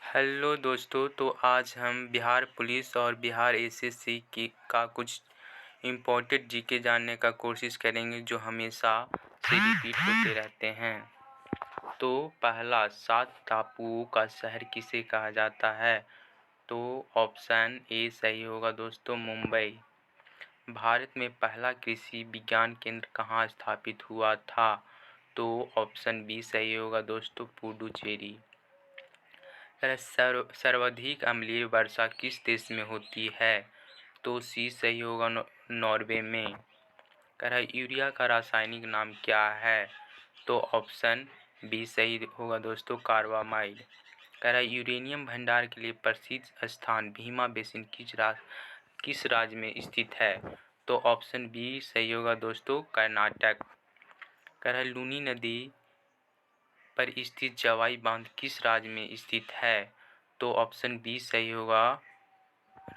Hello दोस्तों, तो आज हम बिहार पुलिस और बिहार एसएससी की का कुछ इम्पोर्टेंट जीके जानने का कोशिश करेंगे जो हमेशा से रिपीट होते रहते हैं। तो पहला, 7 टापुओं का शहर किसे कहा जाता है? तो ऑप्शन ए सही होगा दोस्तों, मुंबई। भारत में पहला कृषि विज्ञान केंद्र कहाँ स्थापित हुआ था? तो ऑप्शन बी सही होगा दोस्तों, पुडुचेरी। सर्वाधिक अम्लीय वर्षा किस देश में होती है? तो सी सही होगा, नॉर्वे में। कह रहा है यूरिया का रासायनिक नाम क्या है? तो ऑप्शन बी सही होगा दोस्तों, कार्बामाइड। कह रहा है यूरेनियम भंडार के लिए प्रसिद्ध स्थान भीमा बेसिन किस राज्य में स्थित है? तो ऑप्शन बी सही होगा दोस्तों, कर्नाटक। कह रहा है लूनी नदी पर स्थित जवाई बांध किस राज्य में स्थित है? तो ऑप्शन बी सही होगा,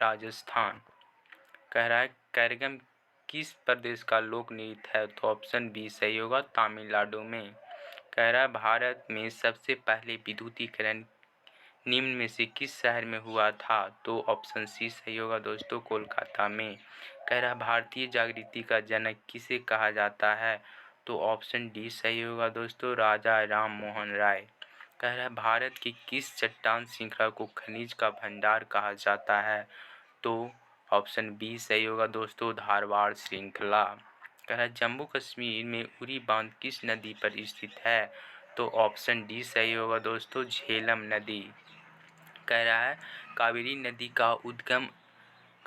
राजस्थान। कह रहा है कैरगम किस प्रदेश का लोक नृत्य है? तो ऑप्शन बी सही होगा, तमिलनाडु में। कह रहा है भारत में सबसे पहले विद्युतीकरण निम्न में से किस शहर में हुआ था? तो ऑप्शन सी सही होगा दोस्तों, कोलकाता में। कह रहा है भारतीय जागृति का जनक किसे कहा जाता है? तो ऑप्शन डी सही होगा दोस्तों, राजा राम मोहन राय। कह रहा है भारत की किस चट्टान श्रृंखला को खनिज का भंडार कहा जाता है? तो ऑप्शन बी सही होगा दोस्तों, धारवाड़ श्रृंखला। कह रहा है जम्मू कश्मीर में उरी बांध किस नदी पर स्थित है? तो ऑप्शन डी सही होगा दोस्तों, झेलम नदी। कह रहा है कावेरी नदी का उद्गम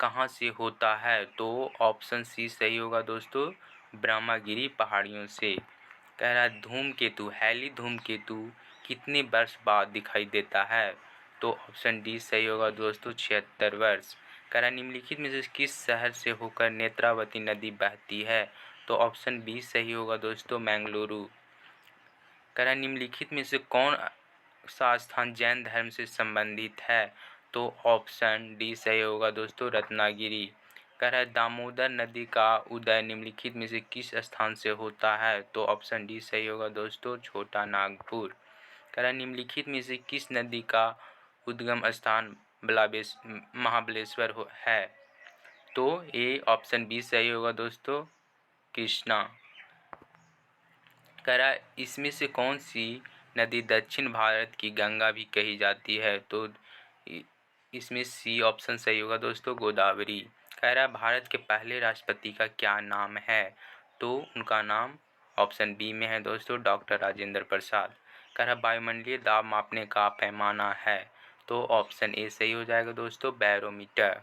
कहाँ से होता है? तो ऑप्शन सी सही होगा दोस्तों, ब्रह्मगिरी पहाड़ियों से। कह रहा है धूमकेतु हैली धूमकेतु कितने वर्ष बाद दिखाई देता है? तो ऑप्शन डी सही होगा दोस्तों, 76 वर्ष। कह रहा है निम्नलिखित में से किस शहर से होकर नेत्रावती नदी बहती है? तो ऑप्शन बी सही होगा दोस्तों, मैंगलुरु। कह रहा है निम्नलिखित में से कौन सा स्थान जैन धर्म से संबंधित है? तो ऑप्शन डी सही होगा दोस्तों, रत्नागिरी। कह रहा है दामोदर नदी का उदय निम्नलिखित में से किस स्थान से होता है? तो ऑप्शन डी सही होगा दोस्तों, छोटा नागपुर। कह रहा है निम्नलिखित में से किस नदी का उद्गम स्थान महाबलेश्वर है? तो ए ऑप्शन बी सही होगा दोस्तों, कृष्णा। कह रहा है इसमें से कौन सी नदी दक्षिण भारत की गंगा भी कही जाती है? तो इसमें सी ऑप्शन सही होगा दोस्तों, गोदावरी। कह रहा है भारत के पहले राष्ट्रपति का क्या नाम है? तो उनका नाम ऑप्शन बी में है दोस्तों, डॉक्टर राजेंद्र प्रसाद। कह रहा है वायुमंडलीय दाब मापने का पैमाना है? तो ऑप्शन ए सही हो जाएगा दोस्तों, बैरोमीटर।